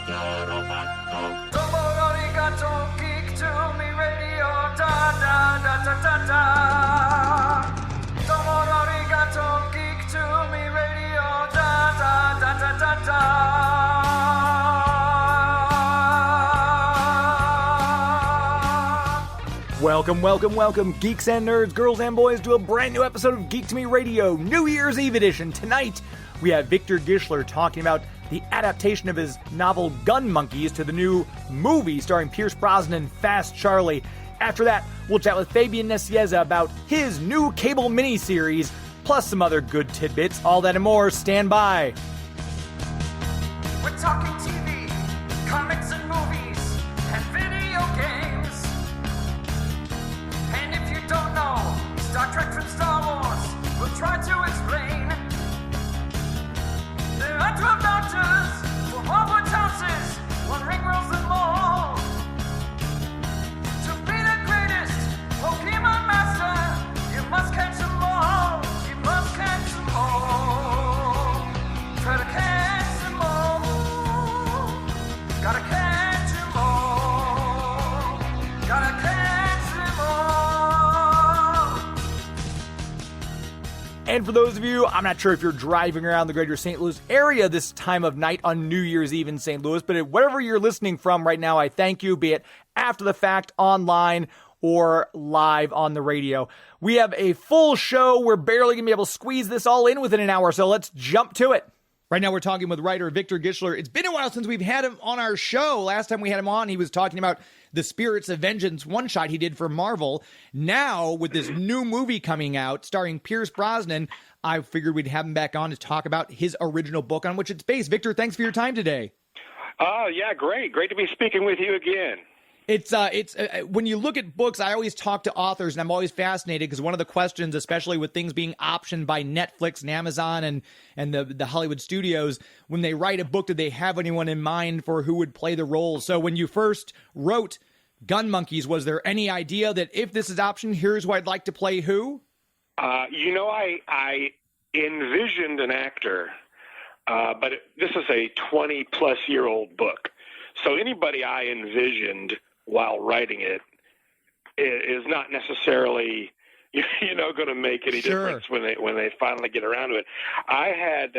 Geek to me radio, da da da da da da. Domo arigato, geek to me radio, da da da da da da. Welcome, geeks and nerds, girls and boys, to a brand new episode of Geek to Me Radio, New Year's Eve edition. Tonight, we have Victor Gischler talking about the adaptation of his novel Gun Monkeys to the new movie starring Pierce Brosnan and Fast Charlie. After that, we'll chat with Fabian Nicieza about his new cable miniseries, plus some other good tidbits. All that and more. Stand by. We're talking TV, comics and movies, and video games. And if you don't know Star Trek from Star Wars, we'll try to explain. There are 12 doctors from Hogwarts houses, one ring rules them all. To be the greatest Pokemon master, you must catch them all. You must catch them all. Try to catch them all. Gotta catch them all. Gotta catch them all. And for those of you, I'm not sure if you're driving around the greater St. Louis area this time of night on New Year's Eve in St. Louis, but wherever you're listening from right now, I thank you, be it after the fact, online, or live on the radio. We have a full show. We're barely going to be able to squeeze this all in within an hour, so let's jump to it. Right now, we're talking with writer Victor Gischler. It's been a while since we've had him on our show. Last time we had him on, he was talking about the Spirits of Vengeance one-shot he did for Marvel. Now, with this new movie coming out starring Pierce Brosnan, I figured we'd have him back on to talk about his original book on which it's based. Victor, thanks for your time today. Yeah, great. Great to be speaking with you again. It's when you look at books, I always talk to authors, and I'm always fascinated because one of the questions, especially with things being optioned by Netflix and Amazon and the Hollywood studios, when they write a book, do they have anyone in mind for who would play the role? So when you first wrote Gun Monkeys, was there any idea that if this is optioned, here's who I'd like to play who? I envisioned an actor, but this is a 20-plus-year-old book. So anybody I envisioned while writing it is not necessarily, going to make any difference when they finally get around to it. I had,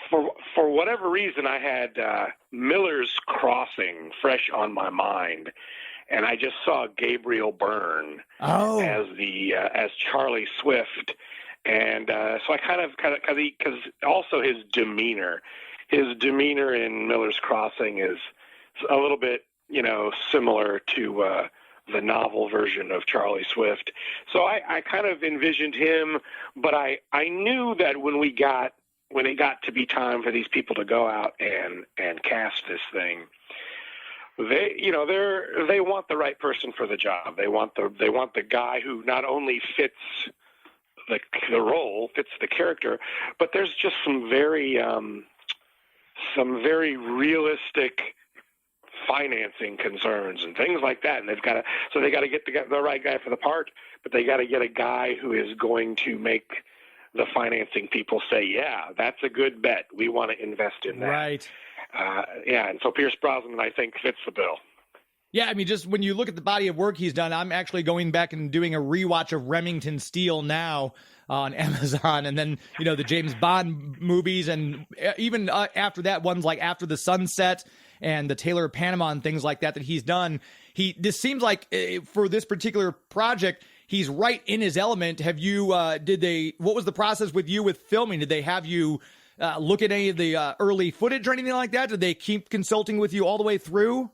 for whatever reason, I had Miller's Crossing fresh on my mind, and I just saw Gabriel Byrne as Charlie Swift, and so I kind of because also his demeanor. His demeanor in Miller's Crossing is a little bit, similar to the novel version of Charlie Swift. So I kind of envisioned him, but I knew that when it got to be time for these people to go out and cast this thing, they want the right person for the job. They want the guy who not only fits the role, fits the character, but there's just some very realistic financing concerns and things like that, and they got to get the right guy for the part, but they got to get a guy who is going to make the financing people say, yeah, that's a good bet. We want to invest in that. Right. And so Pierce Brosnan, I think, fits the bill. Yeah, I mean, just when you look at the body of work he's done, I'm actually going back and doing a rewatch of Remington Steele now on Amazon, and then, the James Bond movies, and even after that, ones like After the Sunset and the Taylor of Panama and things like that he's done. This seems like for this particular project, he's right in his element. Have you, what was the process with you with filming? Did they have you look at any of the early footage or anything like that? Did they keep consulting with you all the way through?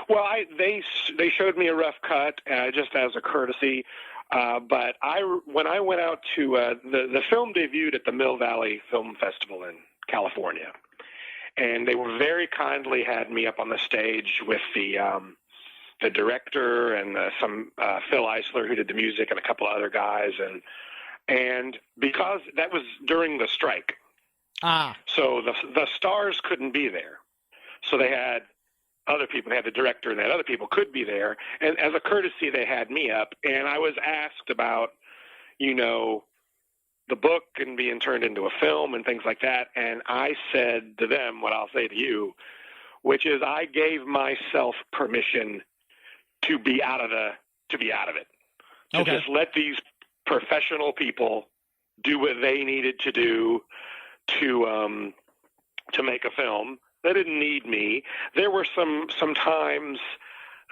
Well, they showed me a rough cut just as a courtesy, but when I went out to the film debuted at the Mill Valley Film Festival in California, and they were very kindly had me up on the stage with the director and some Phil Eisler, who did the music, and a couple of other guys, and because that was during the strike, so the stars couldn't be there, so they had other people. They had the director, and that other people could be there. And as a courtesy, they had me up, and I was asked about, the book and being turned into a film and things like that. And I said to them what I'll say to you, which is I gave myself permission to be out of it, to just let these professional people do what they needed to do to make a film. They didn't need me. There were some times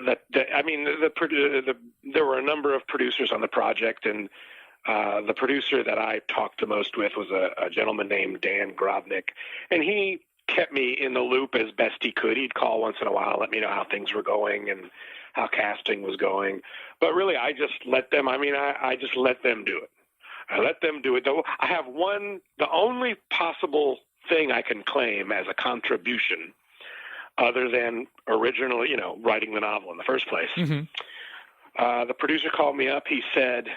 that I mean, there were a number of producers on the project, and the producer that I talked the most with was a gentleman named Dan Grobnick, and he kept me in the loop as best he could. He'd call once in a while, let me know how things were going and how casting was going. But really, I just let them. I mean, I just let them do it. I let them do it. Though I have the only possible thing I can claim as a contribution, other than originally, writing the novel in the first place. Mm-hmm. The producer called me up. He said,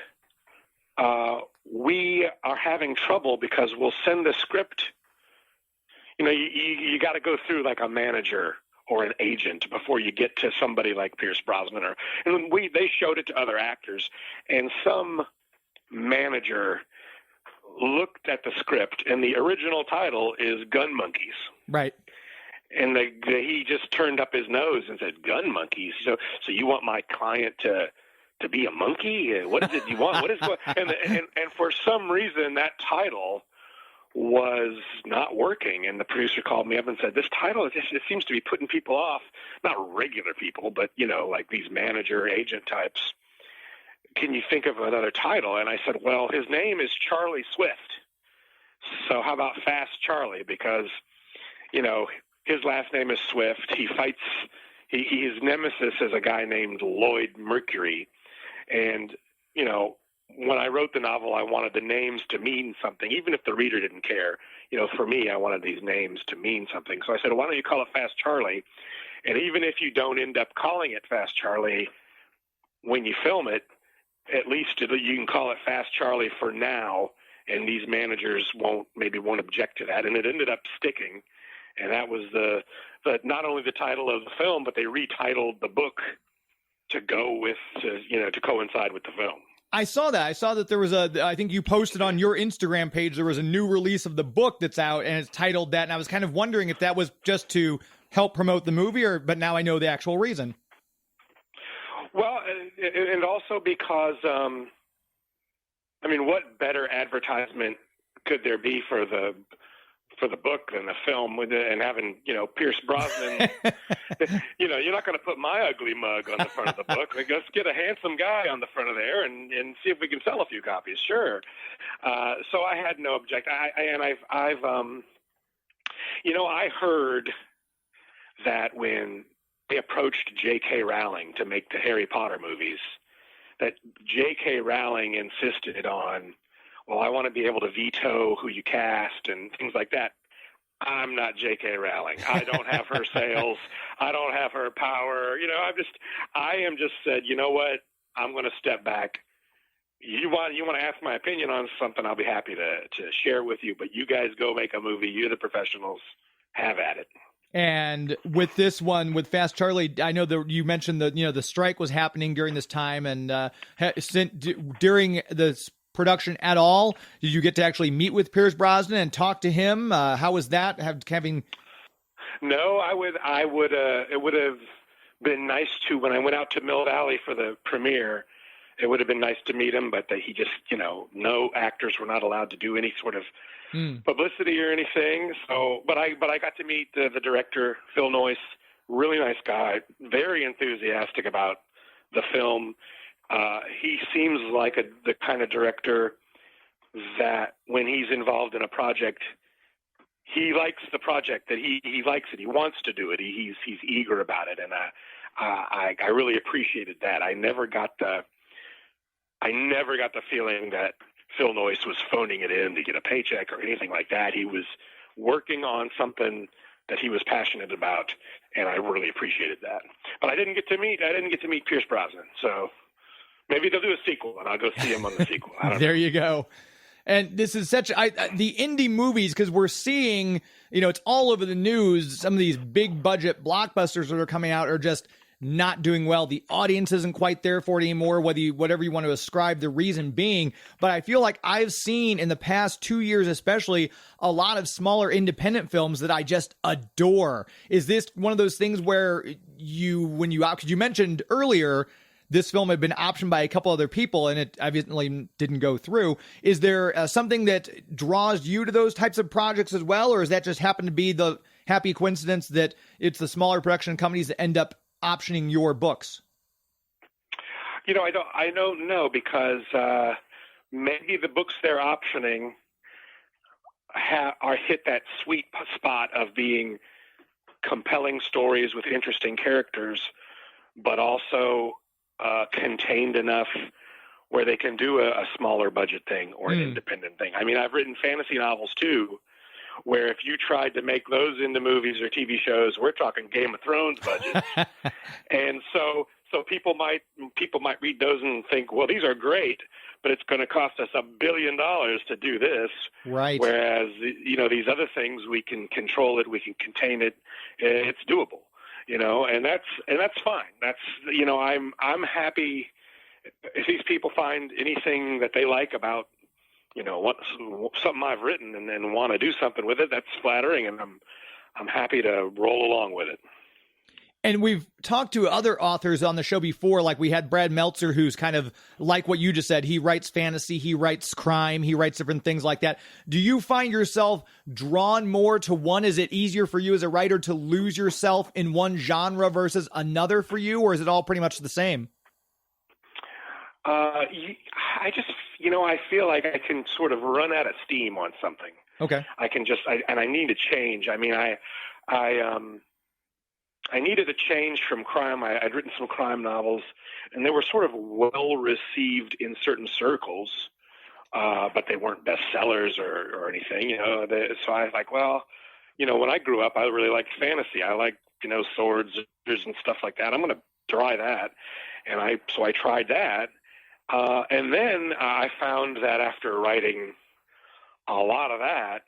we are having trouble because we'll send the script. You got to go through like a manager or an agent before you get to somebody like Pierce Brosnan. And they showed it to other actors, and some manager looked at the script, and the original title is Gun Monkeys. Right. And he just turned up his nose and said, "Gun monkeys? So you want my client to be a monkey? What is it you want? What is what?" And for some reason, that title was not working. And the producer called me up and said, "This title, it seems to be putting people off. Not regular people, but like these manager agent types. Can you think of another title?" And I said, "Well, his name is Charlie Swift. So how about Fast Charlie? Because his last name is Swift. He fights. His nemesis is a guy named Lloyd Mercury. And, when I wrote the novel, I wanted the names to mean something, even if the reader didn't care. For me, I wanted these names to mean something. So I said, why don't you call it Fast Charlie? And even if you don't end up calling it Fast Charlie, when you film it, at least you can call it Fast Charlie for now, and these managers won't object to that." And it ended up sticking. And that was not only the title of the film, but they retitled the book to coincide with the film. I saw that. I saw that there was I think you posted on your Instagram page, there was a new release of the book that's out, and it's titled that. And I was kind of wondering if that was just to help promote the movie, but now I know the actual reason. Well, and also because, what better advertisement could there be for the book than the film and having, Pierce Brosnan, you're not going to put my ugly mug on the front of the book. Like, let's get a handsome guy on the front of there and see if we can sell a few copies. Sure. So I had no objection. I heard that when they approached J.K. Rowling to make the Harry Potter movies, that J.K. Rowling insisted on, well, I want to be able to veto who you cast and things like that. I'm not J.K. Rowling. I don't have her sales. I don't have her power. I am just said, you know what? I'm going to step back. You want to ask my opinion on something, I'll be happy to share with you. But you guys go make a movie. You're the professionals. Have at it. And with this one, with Fast Charlie, I know that you mentioned that the strike was happening during this time, and during the production at all, did you get to actually meet with Pierce Brosnan and talk to him? How was that? No, it would have been nice to, when I went out to Mill Valley for the premiere, it would have been nice to meet him, but he just, no actors were not allowed to do any sort of publicity or anything. So, but I got to meet the director, Phil Noyce, really nice guy, very enthusiastic about the film. He seems like the kind of director that when he's involved in a project, he likes the project, that he likes it. He wants to do it. He's eager about it. And I really appreciated that. I never got the feeling that Phil Noyce was phoning it in to get a paycheck or anything like that. He was working on something that he was passionate about, and I really appreciated that. But I didn't get to meet Pierce Brosnan. So maybe they'll do a sequel, and I'll go see him on the sequel. I don't know. There you go. And this is the indie movies, because we're seeing, it's all over the news. Some of these big budget blockbusters that are coming out are just not doing well. The audience isn't quite there for it anymore, whatever you want to ascribe the reason being. But I feel like I've seen in the past 2 years, especially, a lot of smaller independent films that I just adore. Is this one of those things where because you mentioned earlier, this film had been optioned by a couple other people and it obviously didn't go through. Is there something that draws you to those types of projects as well? Or does that just happen to be the happy coincidence that it's the smaller production companies that end up optioning your books? I don't know, because maybe the books they're optioning are hit that sweet spot of being compelling stories with interesting characters, but also contained enough where they can do a smaller budget thing or an independent thing. I mean, I've written fantasy novels too, where if you tried to make those into movies or TV shows, we're talking Game of Thrones budgets. And so people might read those and think, well, these are great, but it's going to cost us $1 billion to do this. Right. Whereas, these other things, we can control it, we can contain it, it's doable. And that's fine. That's, I'm happy if these people find anything that they like about, something I've written and then want to do something with it. That's flattering, and I'm happy to roll along with it. And we've talked to other authors on the show before, like we had Brad Meltzer, who's kind of like what you just said. He writes fantasy, he writes crime, he writes different things like that. Do you find yourself drawn more to one? Is it easier for you as a writer to lose yourself in one genre versus another for you, or is it all pretty much the same? I feel like I can sort of run out of steam on something. Okay. I can and I need to change. I mean, I needed a change from crime. I'd written some crime novels, and they were sort of well received in certain circles, but they weren't bestsellers or anything. So I was like, well, when I grew up, I really liked fantasy. I liked swords and stuff like that. I'm going to try that, and so I tried that, and then I found that after writing a lot of that,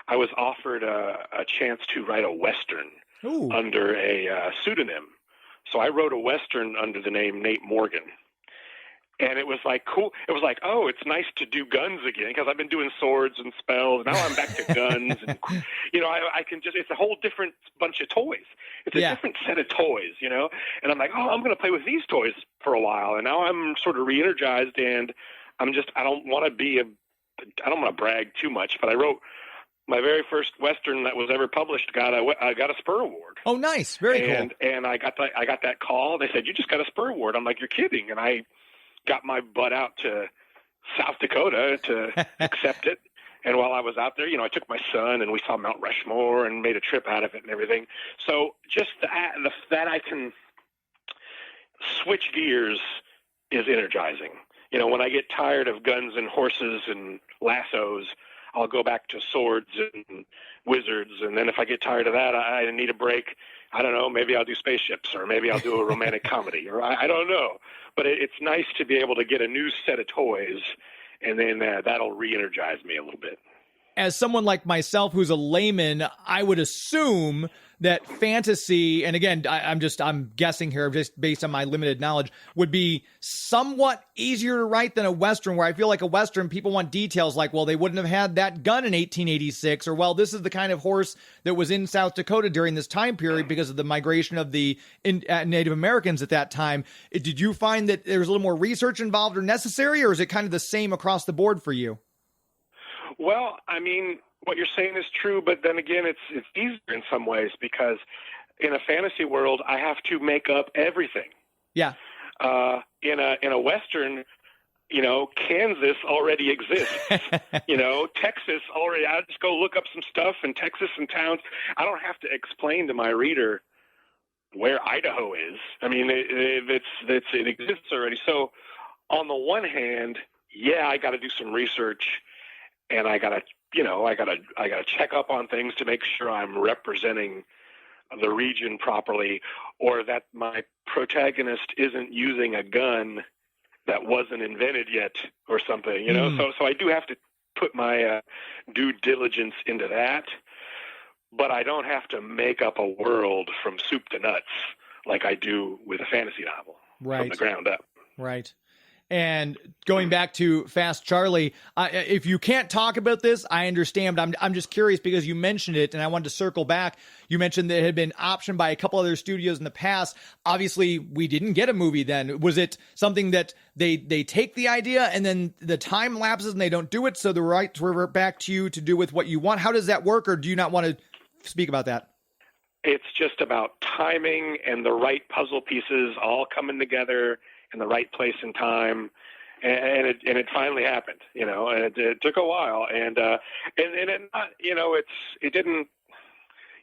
I was offered a chance to write a Western. Ooh. Under a pseudonym. So I wrote a Western under the name Nate Morgan. And it was like, cool. It was like, oh, it's nice to do guns again, because I've been doing swords and spells. Now I'm back to guns. And, I can it's a whole different bunch of toys. It's a different set of toys, And I'm like, oh, I'm going to play with these toys for a while. And now I'm sort of re-energized, and I don't want to brag too much, but I wrote my very first Western that was ever published got a Spur Award. Oh, nice. Very cool. And I got that call. They said, you just got a Spur Award. I'm like, you're kidding. And I got my butt out to South Dakota to accept it. And while I was out there, I took my son and we saw Mount Rushmore and made a trip out of it and everything. So just that I can switch gears is energizing. When I get tired of guns and horses and lassos, I'll go back to swords and wizards, and then if I get tired of that, I need a break. I don't know, maybe I'll do spaceships, or maybe I'll do a romantic comedy, or I don't know. But it's nice to be able to get a new set of toys, and then that'll re-energize me a little bit. As someone like myself who's a layman, I would assume that fantasy, and again, I'm guessing here just based on my limited knowledge, would be somewhat easier to write than a Western, where I feel like a Western, people want details like, well, they wouldn't have had that gun in 1886, or, well, this is the kind of horse that was in South Dakota during this time period because of the migration of the Native Americans at that time. Did you find that there was a little more research involved or necessary, or is it kind of the same across the board for you? Well, I mean, what you're saying is true, but then again, it's easier in some ways, because in a fantasy world, I have to make up everything. Yeah. In a Western, Kansas already exists. Texas already. I just go look up some stuff in Texas and towns. I don't have to explain to my reader where Idaho is. I mean, it exists already. So, on the one hand, I got to do some research. And I gotta check up on things to make sure I'm representing the region properly, or that my protagonist isn't using a gun that wasn't invented yet, or something. So I do have to put my due diligence into that, but I don't have to make up a world from soup to nuts like I do with a fantasy novel from the ground up. Right. And going back to Fast Charlie, if you can't talk about this, I understand, but I'm just curious because you mentioned it and I wanted to circle back. You mentioned that it had been optioned by a couple other studios in the past. Obviously, we didn't get a movie then. Was it something that they take the idea and then the time lapses and they don't do it, so the rights revert back to you to do with what you want? How does that work, or do you not want to speak about that? It's just about timing and the right puzzle pieces all coming together in the right place and time, and it finally happened, and it took a while, and it not, it didn't,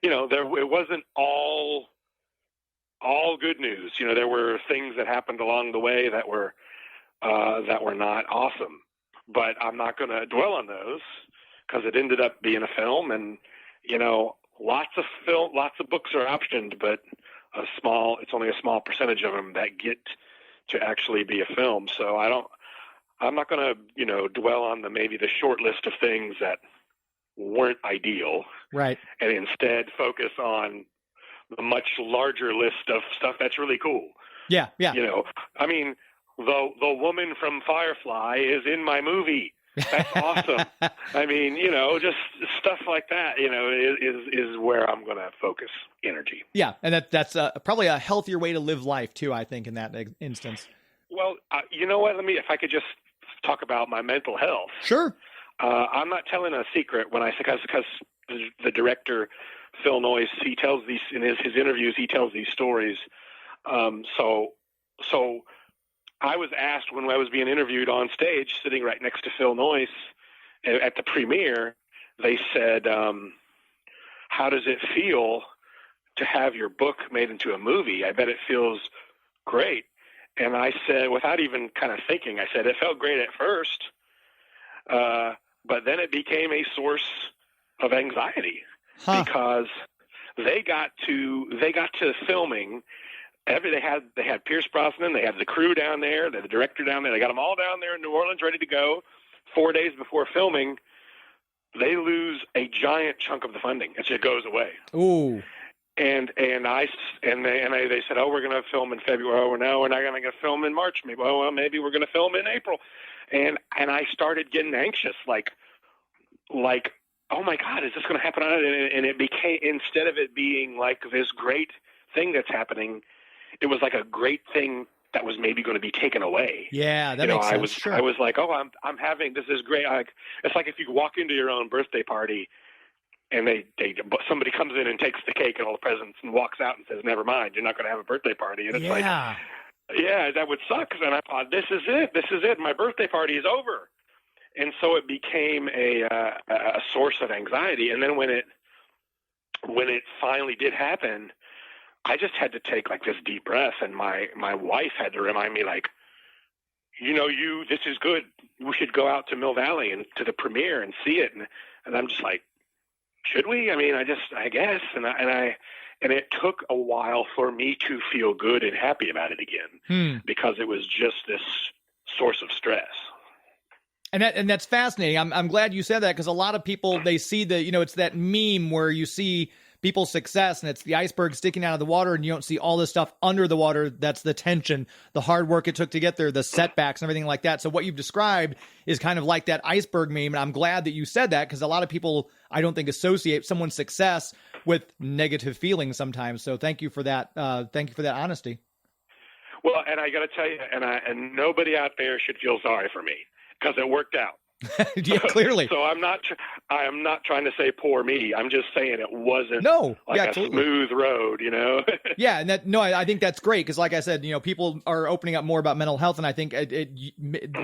it wasn't all good news. There were things that happened along the way that were not awesome, but I'm not going to dwell on those because it ended up being a film, and lots of books are optioned, but it's only a small percentage of them that get to actually be a film. So I'm not going to, dwell on maybe the short list of things that weren't ideal. Right. And instead focus on the much larger list of stuff that's really cool. Yeah. Yeah. I mean, the woman from Firefly is in my movie. That's awesome. I mean, just stuff like that, is where I'm going to focus energy. Yeah, and that's probably a healthier way to live life too, I think, in that instance. Well, you know what? If I could just talk about my mental health. Sure. I'm not telling a secret when I say, because the director, Phil Noyce, he tells these in his interviews, he tells these stories. So I was asked when I was being interviewed on stage, sitting right next to Phil Noyce at the premiere, they said, how does it feel to have your book made into a movie? I bet it feels great. And I said, without even kind of thinking, I said, it felt great at first, but then it became a source of anxiety because they got to filming. They had Pierce Brosnan, they had the crew down there, the director down there. They got them all down there in New Orleans, ready to go. 4 days before filming, they lose a giant chunk of the funding. It just goes away. Ooh. And they said, oh, we're going to film in February. Oh, no, we're not going to film in March. Maybe we're going to film in April. And I started getting anxious, like, oh my God, is this going to happen? And it became, instead of it being like this great thing that's happening, it was like a great thing that was maybe going to be taken away. Yeah, that makes sense. Sure. I was like, oh, I'm having, this is great. It's like if you walk into your own birthday party and somebody comes in and takes the cake and all the presents and walks out and says, never mind, you're not going to have a birthday party. And it's like, yeah, that would suck. And I thought, this is it. My birthday party is over. And so it became a source of anxiety. And then when it finally did happen, I just had to take like this deep breath, and my wife had to remind me, like, this is good. We should go out to Mill Valley and to the premiere and see it. And I'm just like, should we? I mean, I guess. And it took a while for me to feel good and happy about it again, because it was just this source of stress. And that's fascinating. I'm glad you said that, because a lot of people, they see it's that meme where you see people's success and it's the iceberg sticking out of the water and you don't see all this stuff under the water. That's the tension, the hard work it took to get there, the setbacks and everything like that. So what you've described is kind of like that iceberg meme. And I'm glad that you said that, because a lot of people, I don't think, associate someone's success with negative feelings sometimes. So thank you for that. Thank you for that honesty. Well, and I got to tell you, and nobody out there should feel sorry for me, because it worked out. Yeah, clearly. So I am not trying to say poor me. I'm just saying it wasn't a smooth road, Yeah, and I think that's great, because like I said, people are opening up more about mental health, and I think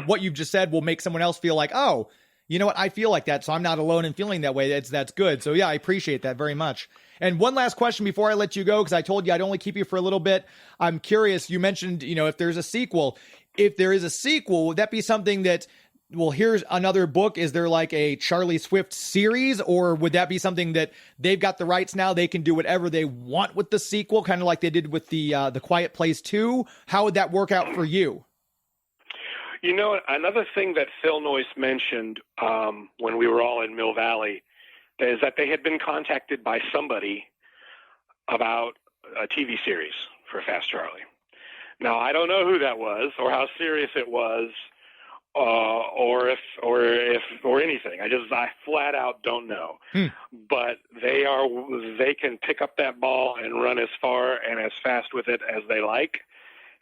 what you've just said will make someone else feel like, oh, you know what, I feel like that, so I'm not alone in feeling that way. That's good. So yeah, I appreciate that very much. And one last question before I let you go, because I told you I'd only keep you for a little bit. I'm curious, you mentioned, if there's a sequel. If there is a sequel, would that be something that, well, here's another book, is there like a Charlie Swift series, or would that be something that they've got the rights now, they can do whatever they want with the sequel, kind of like they did with the Quiet Place 2? How would that work out for you? Another thing that Phil Noyce mentioned when we were all in Mill Valley is that they had been contacted by somebody about a TV series for Fast Charlie. Now, I don't know who that was or how serious it was, or anything. I flat out don't know. But they can pick up that ball and run as far and as fast with it as they like.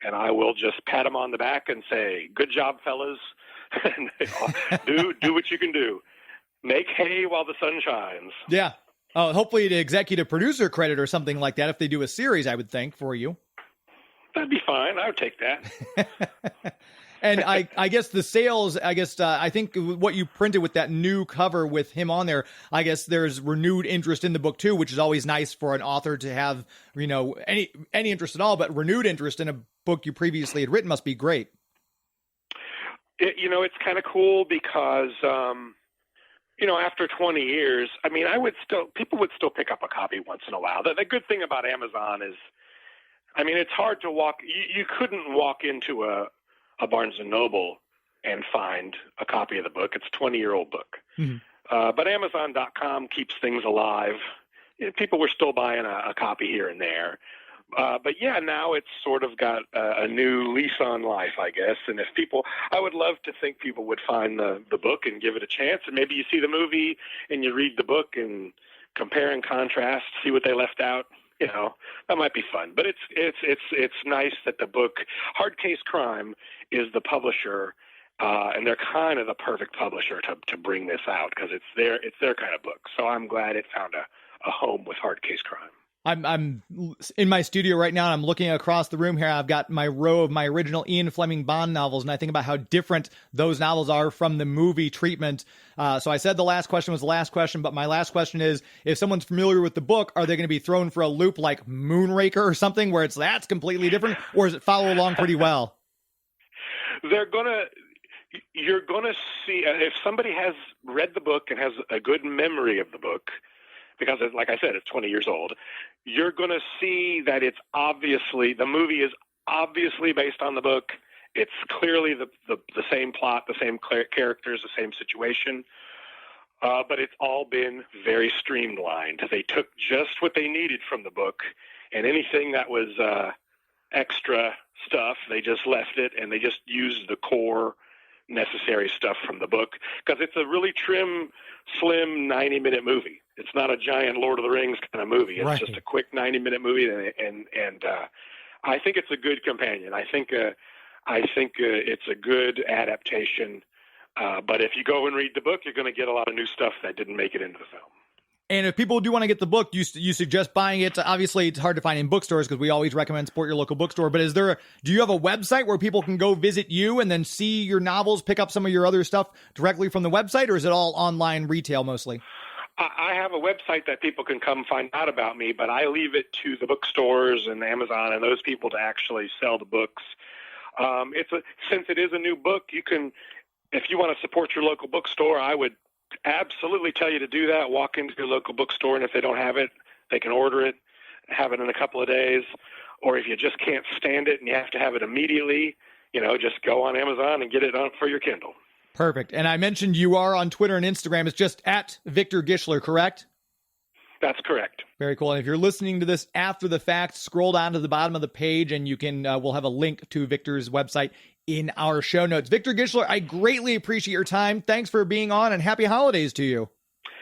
And I will just pat them on the back and say, good job, fellas. And do what you can do. Make hay while the sun shines. Yeah. Hopefully the executive producer credit or something like that if they do a series, I would think, for you. That'd be fine. I would take that. And I guess the sales, I think what you printed with that new cover with him on there, I guess there's renewed interest in the book too, which is always nice for an author to have, any interest at all, but renewed interest in a book you previously had written must be great. It's kind of cool because, after 20 years, people would still pick up a copy once in a while. The good thing about Amazon is, it's hard to you couldn't walk into a Barnes & Noble and find a copy of the book. It's a 20-year-old book. Mm-hmm. But Amazon.com keeps things alive. People were still buying a copy here and there. But yeah, now it's sort of got a new lease on life, I guess. And I would love to think people would find the book and give it a chance. And maybe you see the movie and you read the book and compare and contrast, see what they left out. That might be fun. But it's nice that the book, Hard Case Crime, is the publisher, and they're kind of the perfect publisher to bring this out because it's their kind of book. So I'm glad it found a home with Hard Case Crime. I'm in my studio right now, and I'm looking across the room here. I've got my row of my original Ian Fleming Bond novels, and I think about how different those novels are from the movie treatment. So I said the last question was the last question, but my last question is, if someone's familiar with the book, are they going to be thrown for a loop like Moonraker or something where that's completely different, or does it follow along pretty well? You're going to see, if somebody has read the book and has a good memory of the book, because like I said, it's 20 years old, you're going to see that the movie is obviously based on the book. It's clearly the same plot, the same characters, the same situation, but it's all been very streamlined. They took just what they needed from the book, and anything that was extra stuff, they just left it, and they just used the core necessary stuff from the book, because it's a really trim, slim 90-minute movie. It's not a giant Lord of the Rings kind of movie. It's just a quick 90-minute movie, and I think it's a good companion. I think it's a good adaptation. But if you go and read the book, you're going to get a lot of new stuff that didn't make it into the film. And if people do want to get the book, you suggest buying it. Obviously, it's hard to find in bookstores because we always recommend support your local bookstore. But do you have a website where people can go visit you and then see your novels, pick up some of your other stuff directly from the website, or is it all online retail mostly? I have a website that people can come find out about me, but I leave it to the bookstores and Amazon and those people to actually sell the books. Since it is a new book, you can, if you want to support your local bookstore, I would absolutely tell you to do that. Walk into your local bookstore, and if they don't have it, they can order it, have it in a couple of days. Or if you just can't stand it and you have to have it immediately, just go on Amazon and get it on for your Kindle. Perfect. And I mentioned you are on Twitter and Instagram. It's just at Victor Gischler, correct? That's correct. Very cool. And if you're listening to this after the fact, scroll down to the bottom of the page and you can, we'll have a link to Victor's website in our show notes. Victor Gischler, I greatly appreciate your time. Thanks for being on, and happy holidays to you.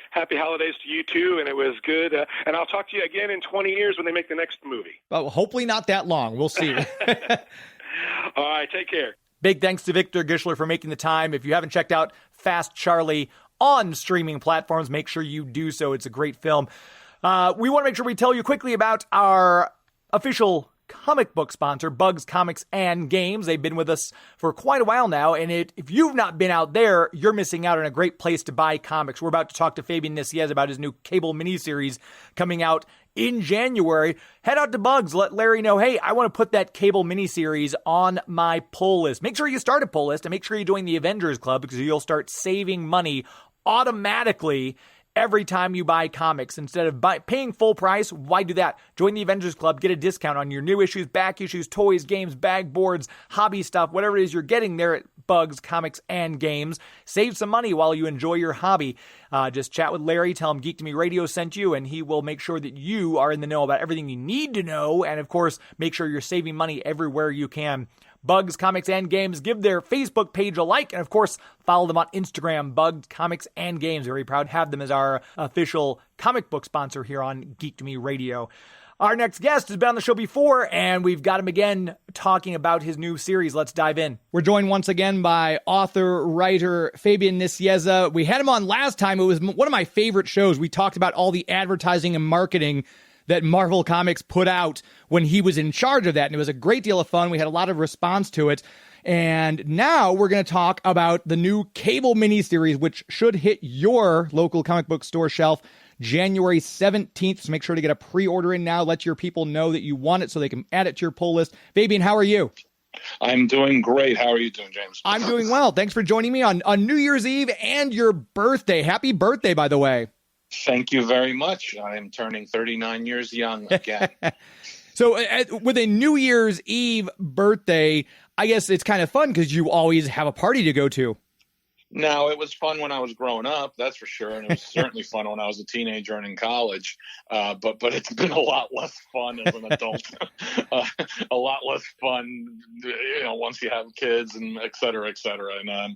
Happy holidays to you too. And it was good. And I'll talk to you again in 20 years when they make the next movie. Oh, hopefully not that long. We'll see. All right. Take care. Big thanks to Victor Gischler for making the time. If you haven't checked out Fast Charlie on streaming platforms, make sure you do so. It's a great film. We want to make sure we tell you quickly about our official comic book sponsor, Bugs Comics and Games. They've been with us for quite a while now, and if you've not been out there, you're missing out on a great place to buy comics. We're about to talk to Fabian Nicieza about his new cable miniseries coming out in January. Head out to Bugs, let Larry know, hey, I want to put that cable miniseries on my pull list. Make sure you start a pull list, and make sure you join the Avengers Club, because you'll start saving money automatically every time you buy comics. Instead of paying full price, why do that? Join the Avengers Club, get a discount on your new issues, back issues, toys, games, bag boards, hobby stuff, whatever it is you're getting there at Bugs, Comics, and Games. Save some money while you enjoy your hobby. Just chat with Larry, tell him Geek to Me Radio sent you, and he will make sure that you are in the know about everything you need to know, and of course, make sure you're saving money everywhere you can. Bugs, Comics, and Games. Give their Facebook page a like, and of course, follow them on Instagram, Bugs, Comics, and Games. Very proud to have them as our official comic book sponsor here on Geek to Me Radio. Our next guest has been on the show before, and we've got him again talking about his new series. Let's dive in. We're joined once again by author, writer, Fabian Nicieza. We had him on last time. It was one of my favorite shows. We talked about all the advertising and marketing that Marvel Comics put out when he was in charge of that, and it was a great deal of fun. We had a lot of response to it. And now we're going to talk about the new cable miniseries, which should hit your local comic book store shelf January 17th. So make sure to get a pre-order in now. Let your people know that you want it so they can add it to your pull list. Fabian, how are you? I'm doing great. How are you doing, James? I'm doing well. Thanks for joining me on New Year's Eve and your birthday. Happy birthday, by the way. Thank you very much. I am turning 39 years young again. So with a New Year's Eve birthday, I guess it's kind of fun because you always have a party to go to. Now, it was fun when I was growing up, that's for sure, and it was certainly fun when I was a teenager and in college, but it's been a lot less fun as an adult. A lot less fun, once you have kids and et cetera, et cetera. And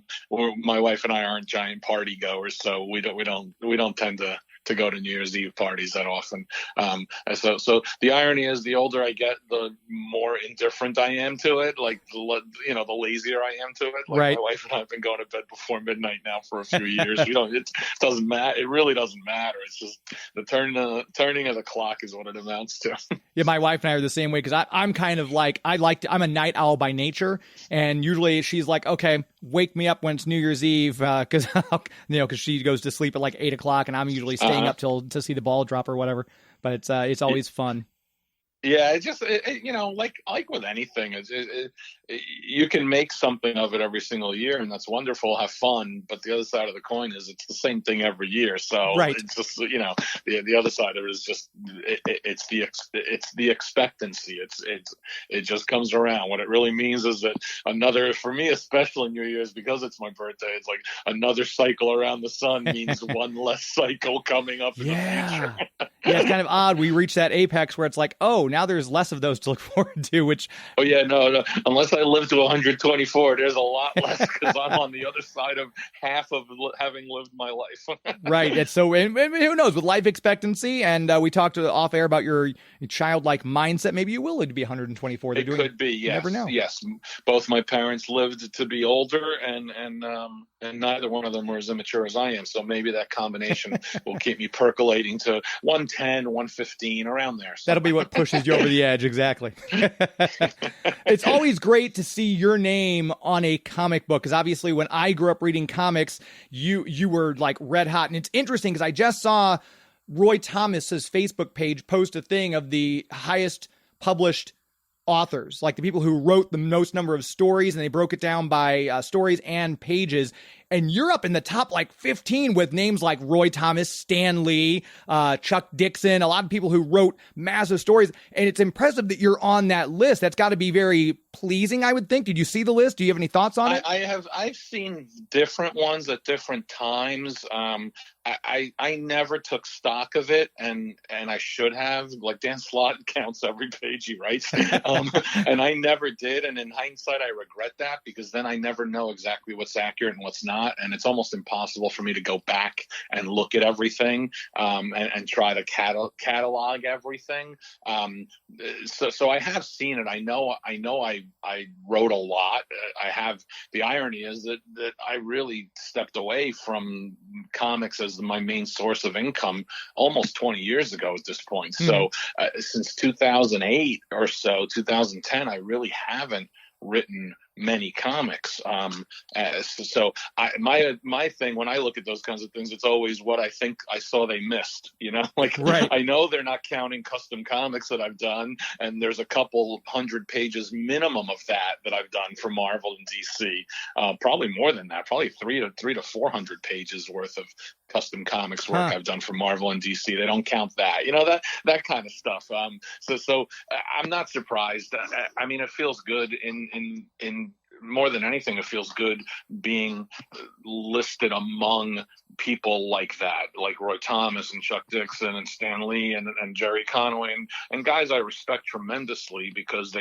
my wife and I aren't giant party goers, so we don't tend to go to New Year's Eve parties that often. So the irony is, the older I get, the more indifferent I am to it. Like, the lazier I am to it. Like, right. My wife and I have been going to bed before midnight now for a few years. It doesn't matter. It really doesn't matter. It's just the turning of the clock is what it amounts to. Yeah, my wife and I are the same way because I'm kind of like, I'm a night owl by nature, and usually she's like, okay, wake me up when it's New Year's Eve, because she goes to sleep at like 8 o'clock, and I'm usually staying up to see the ball drop or whatever. But it's always fun. Yeah, it's just like with anything, you can make something of it every single year, and that's wonderful. Have fun, but the other side of the coin is it's the same thing every year. So right. It's just the other side of it is just it's the expectancy. It just comes around. What it really means is that for me, especially New Year's, because it's my birthday, it's like another cycle around the sun means one less cycle coming up in the future. Yeah, it's kind of odd. We reach that apex where it's like, oh, now there's less of those to look forward to, which... Oh, yeah, no. Unless I live to 124, there's a lot less because I'm on the other side of half of having lived my life. Right. It's so, and who knows, with life expectancy, and we talked off air about your childlike mindset, maybe you will live to be 124. It could be, yes. You never know. Yes. Both my parents lived to be older, and neither one of them were as immature as I am, so maybe that combination will keep me percolating to 110, 115, around there. So. That'll be what pushes you over the edge, exactly. It's always great to see your name on a comic book, because obviously when I grew up reading comics, you were like red hot. And it's interesting because I just saw Roy Thomas's Facebook page post a thing of the highest published authors, like the people who wrote the most number of stories, and they broke it down by stories and pages. And you're up in the top like 15 with names like Roy Thomas, Stan Lee, Chuck Dixon, a lot of people who wrote massive stories. And it's impressive that you're on that list. That's got to be very pleasing, I would think. Did you see the list? Do you have any thoughts on it? I've seen different ones at different times. I never took stock of it, and I should have. Like, Dan Slott counts every page he writes, and I never did. And in hindsight, I regret that, because then I never know exactly what's accurate and what's not, and it's almost impossible for me to go back and look at everything and try to catalog everything. So I have seen it. I know I wrote a lot. The irony is that I really stepped away from comics as my main source of income almost 20 years ago at this point. Mm-hmm. So since 2008 or so, 2010, I really haven't written many comics. My thing when I look at those kinds of things, it's always what I think I saw they missed. Like Right. I know they're not counting custom comics that I've done, and there's a couple hundred pages minimum of that I've done for Marvel and DC. Probably more than that, probably 300 to 400 pages worth of custom comics work I've done for Marvel and DC. They don't count that, that kind of stuff. So I'm not surprised. I mean, it feels good in more than anything, it feels good being listed among people like that, like Roy Thomas and Chuck Dixon and Stan Lee and Jerry Conway and guys I respect tremendously, because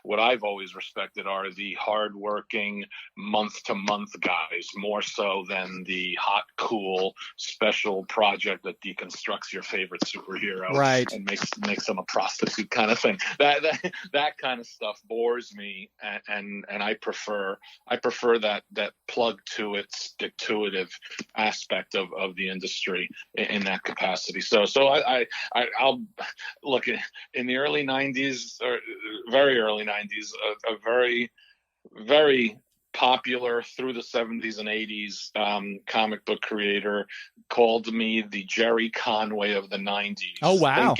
what I've always respected are the hardworking month-to-month guys, more so than the hot, cool special project that deconstructs your favorite superhero and makes them a prostitute kind of thing. That kind of stuff bores me, and I prefer that plug to it, stick to it aspect of the industry in that capacity. So I'll look in the early 90s or very early 90s, a very, very popular through the 70s and 80s comic book creator called me the Jerry Conway of the 90s. Oh, wow.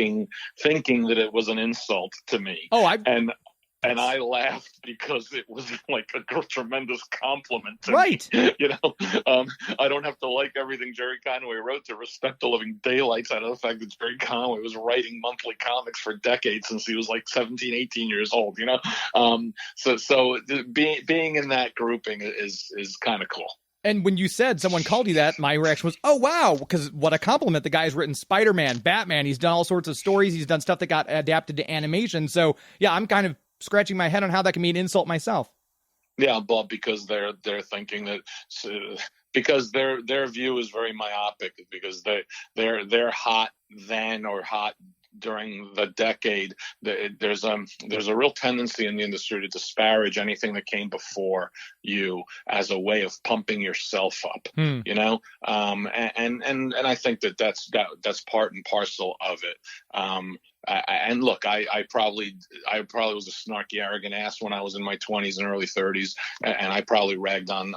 Thinking that it was an insult to me. And I laughed because it was like a tremendous compliment to me. I don't have to like everything Jerry Conway wrote to respect the living daylights out of the fact that Jerry Conway was writing monthly comics for decades since he was like 17, 18 years old, So being in that grouping is kind of cool. And when you said someone called you that, my reaction was, oh, wow, because what a compliment. The guy's written Spider-Man, Batman. He's done all sorts of stories. He's done stuff that got adapted to animation. So, yeah, I'm kind of scratching my head on how that can be an insult myself. Yeah, but because they're thinking that because their view is very myopic, because they're hot then or hot during the decade. There's a real tendency in the industry to disparage anything that came before you as a way of pumping yourself up, And I think that's part and parcel of it. And look, I probably was a snarky, arrogant ass when I was in my 20s and early 30s, and I probably ragged on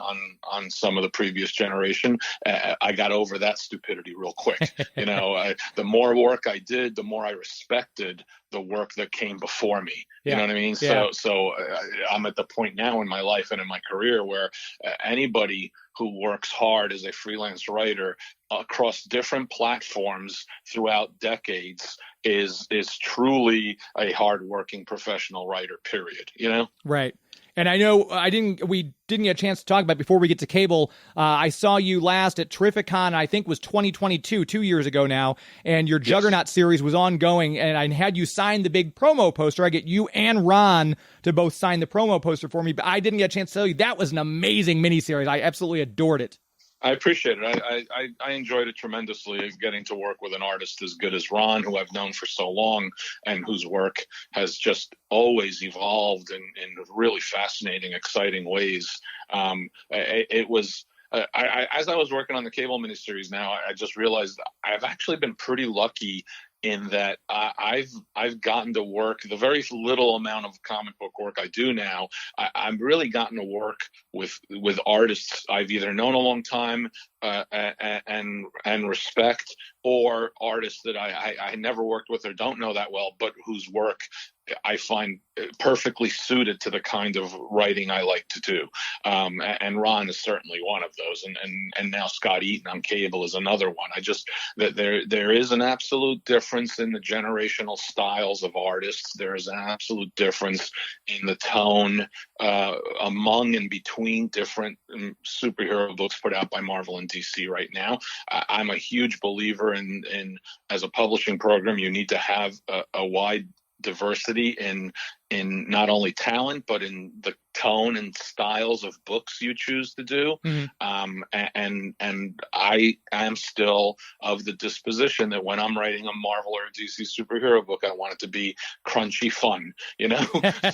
some of the previous generation. I got over that stupidity real quick. The more work I did, the more I respected the work that came before me. You know what I mean? Yeah. So I'm at the point now in my life and in my career where anybody who works hard as a freelance writer across different platforms throughout decades is truly a hardworking professional writer, period. Right. And I know we didn't get a chance to talk about it before we get to cable. I saw you last at Terrificon, I think was 2022, 2 years ago now, and your Juggernaut series was ongoing, and I had you sign the big promo poster. I get you and Ron to both sign the promo poster for me, but I didn't get a chance to tell you that was an amazing miniseries. I absolutely adored it. I appreciate it. I enjoyed it tremendously, getting to work with an artist as good as Ron, who I've known for so long and whose work has just always evolved in really fascinating, exciting ways. It was as I was working on the cable miniseries now, I just realized I've actually been pretty lucky in that I've gotten to work the very little amount of comic book work I do now. I've really gotten to work with artists I've either known a long time and respect, or artists that I never worked with or don't know that well, but whose work I find perfectly suited to the kind of writing I like to do. And Ron is certainly one of those. And now Scott Eaton on cable is another one. That there is an absolute difference in the generational styles of artists. There is an absolute difference in the tone among and between different superhero books put out by Marvel and DC right now. I'm a huge believer in as a publishing program, you need to have a wide diversity in not only talent, but in the tone and styles of books you choose to do. Mm-hmm. And I am still of the disposition that when I'm writing a Marvel or a DC superhero book, I want it to be crunchy fun,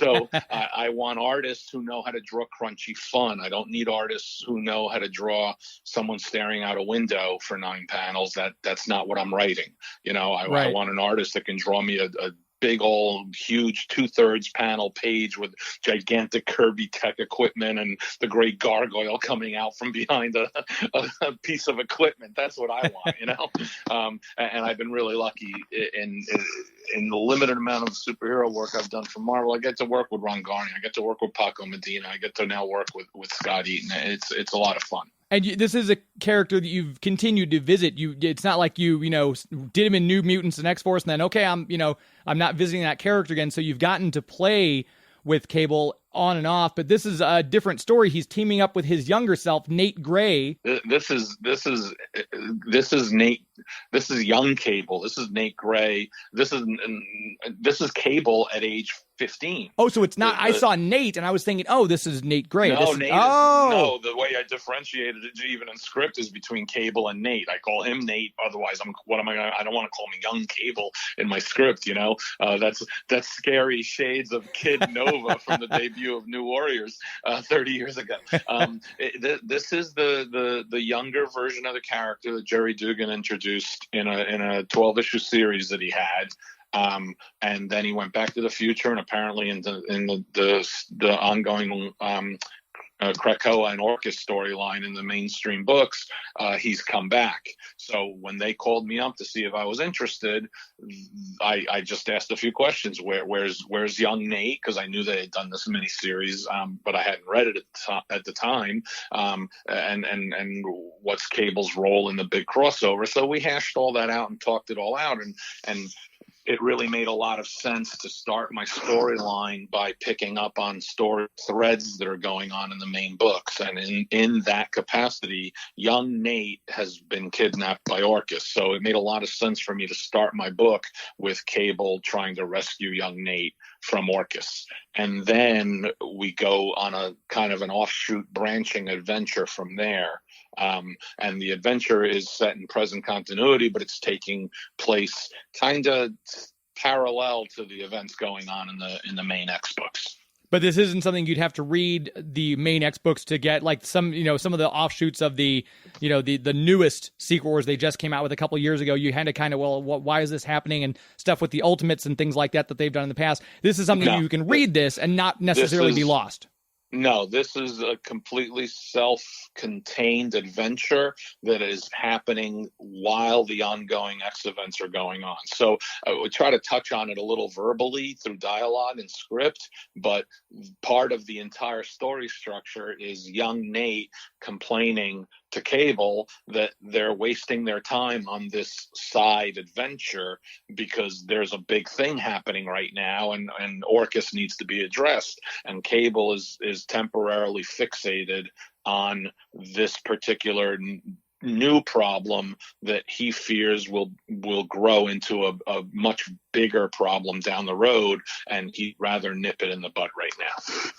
So I want artists who know how to draw crunchy fun. I don't need artists who know how to draw someone staring out a window for 9 panels. That's not what I'm writing. I want an artist that can draw me a big old huge 2/3 panel page with gigantic Kirby tech equipment and the great gargoyle coming out from behind a piece of equipment. That's what I want, you know. And I've been really lucky in the limited amount of superhero work I've done for Marvel. I get to work with Ron Garney, I get to work with Paco Medina, I get to now work with Scott Eaton. It's a lot of fun. And this is a character that you've continued to visit. It's not like you did him in New Mutants and X-Force, and then okay, I'm not visiting that character again. So you've gotten to play with Cable on and off, but this is a different story. He's teaming up with his younger self, Nate Gray. This is Nate. This is young Cable. This is Nate Gray. This is Cable at age 15. Oh, so it's not. I saw Nate, and I was thinking, oh, this is Nate Gray. No, no. The way I differentiated it, even in script, is between Cable and Nate. I call him Nate. Otherwise, I don't want to call him young Cable in my script. You know, that's scary shades of Kid Nova from the debut of New Warriors 30 years ago. This is the younger version of the character that Jerry Dugan introduced in a 12-issue series that he had. And then he went back to the future, and apparently in the ongoing Krakoa and Orcus storyline in the mainstream books, he's come back. So when they called me up to see if I was interested, I just asked a few questions. Where's young Nate? Because I knew they had done this miniseries, but I hadn't read it at the time. And what's Cable's role in the big crossover? So we hashed all that out and talked it all out, and it really made a lot of sense to start my storyline by picking up on story threads that are going on in the main books. And in that capacity, young Nate has been kidnapped by Orcus. So it made a lot of sense for me to start my book with Cable trying to rescue young Nate from Orcus. And then we go on a kind of an offshoot branching adventure from there. And the adventure is set in present continuity, but it's taking place kind of parallel to the events going on in the main X books. But this isn't something you'd have to read the main X books to get, like some of the offshoots of the newest sequels they just came out with a couple years ago. You had to kind of, why is this happening, and stuff with the Ultimates and things like that they've done in the past. This is something you can read this and not necessarily be lost. No, this is a completely self-contained adventure that is happening while the ongoing X events are going on. So we try to touch on it a little verbally through dialogue and script, but part of the entire story structure is young Nate complaining to Cable that they're wasting their time on this side adventure because there's a big thing happening right now, and Orcus needs to be addressed. And Cable is temporarily fixated on this particular new problem that he fears will grow into a much bigger problem down the road, and he'd rather nip it in the bud right now.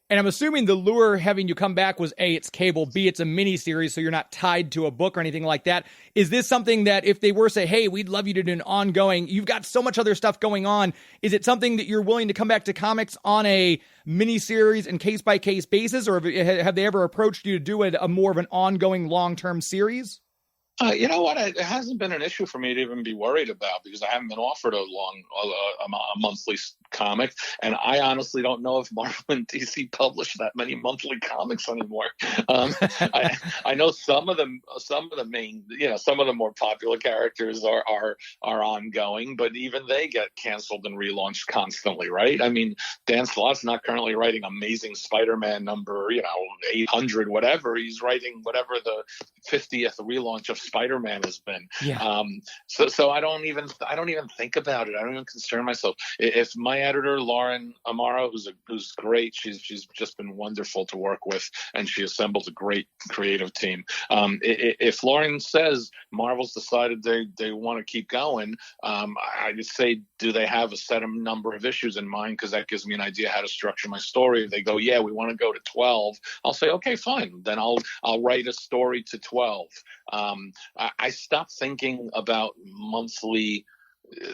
And I'm assuming the lure having you come back was A, it's Cable, B, it's a mini-series, so you're not tied to a book or anything like that. Is this something that if they were say, hey, we'd love you to do an ongoing, you've got so much other stuff going on, is it something that you're willing to come back to comics on a mini-series and case-by-case basis, or have they ever approached you to do a more of an ongoing long-term series? You know what? It hasn't been an issue for me to even be worried about, because I haven't been offered a monthly comic, and I honestly don't know if Marvel and DC publish that many monthly comics anymore. I know some of the main, some of the more popular characters are ongoing, but even they get canceled and relaunched constantly, right? I mean, Dan Slott's not currently writing Amazing Spider-Man number 800 whatever. He's writing whatever the 50th relaunch of Spider-Man has been. Yeah. So I don't even think about it. I don't even concern myself. If my editor Lauren Amaro, who's great, she's just been wonderful to work with, and she assembles a great creative team. If Lauren says Marvel's decided they want to keep going, I just say, do they have a set number of issues in mind? Because that gives me an idea how to structure my story. If they go, yeah, we want to go to 12, I'll say, okay, fine. Then I'll write a story to 12. I stopped thinking about monthly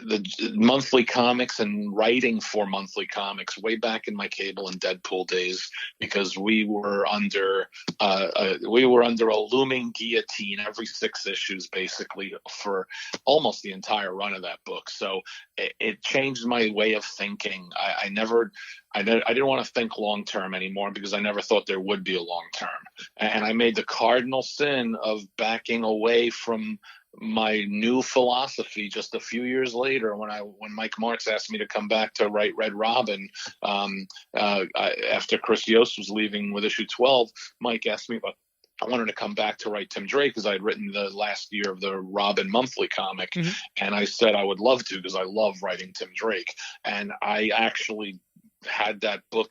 the monthly comics and writing for monthly comics way back in my Cable and Deadpool days, because we were under a looming guillotine every 6 issues basically for almost the entire run of that book. So it changed my way of thinking. I didn't want to think long term anymore because I never thought there would be a long term, and I made the cardinal sin of backing away from my new philosophy just a few years later when Mike Marks asked me to come back to write Red Robin after Chris Yost was leaving with issue 12. Mike asked me if I wanted to come back to write Tim Drake because I had written the last year of the Robin monthly comic, and I said I would love to because I love writing Tim Drake, and I actually had that book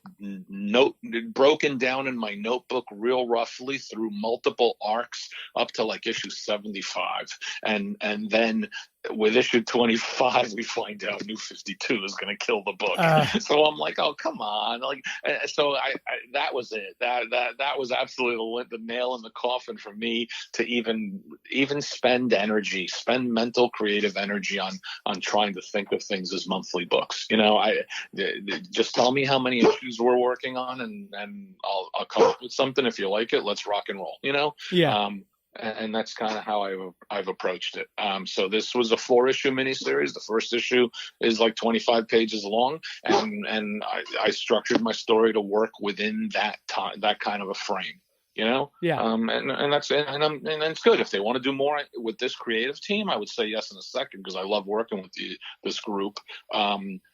broken down in my notebook real roughly through multiple arcs up to like issue 75, and then with issue 25 we find out New 52 is going to kill the book. So I'm like, oh come on, like, so I that was it. That was absolutely the nail in the coffin for me to even spend mental creative energy on trying to think of things as monthly books. Just tell me how many issues we're working on, and I'll come up with something. If you like it, let's rock and roll. Yeah. And that's kind of how I've approached it. So this was a 4-issue miniseries. The first issue is like 25 pages long, and I structured my story to work within that time, that kind of a frame. Yeah. And that's and it's good. If they want to do more with this creative team, I would say yes in a second because I love working with this group.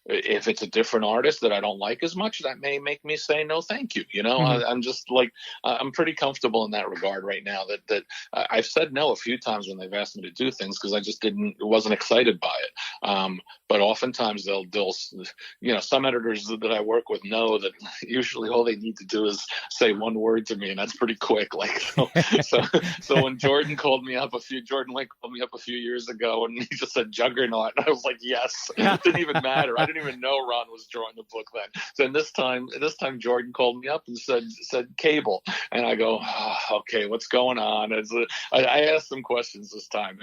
If it's a different artist that I don't like as much, that may make me say no, thank you. I'm just like I'm pretty comfortable in that regard right now. That I've said no a few times when they've asked me to do things because I just wasn't excited by it. But oftentimes they'll some editors that I work with know that usually all they need to do is say one word to me, and that's pretty quick. Like so when Jordan Lake called me up a few years ago, and he just said Juggernaut, and I was like, yes. It didn't even matter. I didn't even know Ron was drawing the book then. So this time Jordan called me up and said Cable, and I go, okay, what's going on? I asked some questions this time.